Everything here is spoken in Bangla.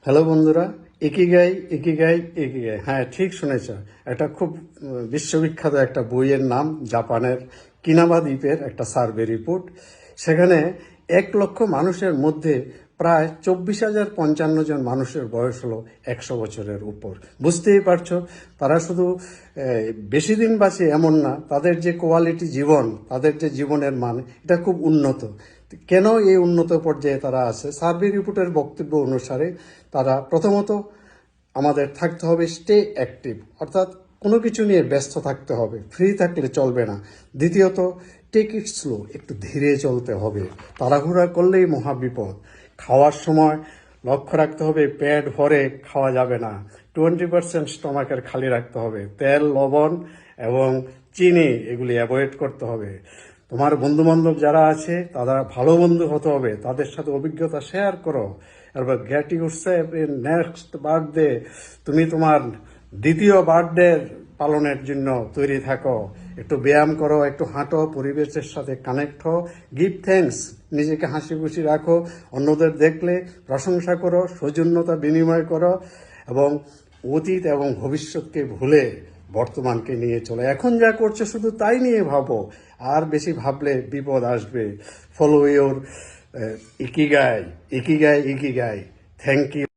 হ্যালো বন্ধুরা, ইকিগাই ইকিগাই ইকিগাই। হ্যাঁ, ঠিক শুনেছ। এটা খুব বিশ্ববিখ্যাত একটা বইয়ের নাম, জাপানের কিনাবা দ্বীপের একটা সার্ভে রিপোর্ট। সেখানে 1 লক্ষ মানুষের মধ্যে প্রায় 24,055 মানুষের বয়স হলো 100 বছরের উপর। বুঝতেই পারছো, তারা শুধু বেশি দিন বাঁচে এমন না, তাদের যে কোয়ালিটি জীবন, তাদের যে জীবনের মান, এটা খুব উন্নত। কেন এই উন্নত পর্যায়ে তারা আছে? সার্ভে রিপোর্টের বক্তব্য অনুসারে তারা প্রথমত আমাদের থাকতে হবে স্টে অ্যাক্টিভ, অর্থাৎ কোনো কিছু নিয়ে ব্যস্ত থাকতে হবে, ফ্রি থাকলে চলবে না। দ্বিতীয়ত টেক ইট স্লো, একটু ধীরে চলতে হবে, তাড়াহুড়া করলেই মহাবিপদ। খাওয়ার সময় লক্ষ্য রাখতে হবে, পেট ভরে খাওয়া যাবে না, 20% স্টমাকের খালি রাখতে হবে। তেল, লবণ এবং চিনি এগুলি অ্যাভয়েড করতে হবে। তোমার বন্ধুবান্ধব যারা আছে তারা ভালো বন্ধু হতে হবে, তাদের সাথে অভিজ্ঞতা শেয়ার করো। এরপর get yourself in next birthday, তুমি তোমার দ্বিতীয় বার্থডে পালনের জন্য তৈরি থাকো। একটু ব্যায়াম করো, একটু হাঁটো, পরিবেশের সাথে কানেক্ট হও, গিভ থ্যাঙ্কস, নিজেকে হাসি খুশি রাখো, অন্যদের দেখলে প্রশংসা করো, সৌজন্যতা বিনিময় করো এবং অতীত এবং ভবিষ্যৎকে ভুলে বর্তমানকে নিয়ে চলো। এখন যা করছো শুধু তাই নিয়ে ভাবো, আর বেশি ভাবলে বিপদ আসবে। Follow your ikigai ikigai ikigai. Thank you.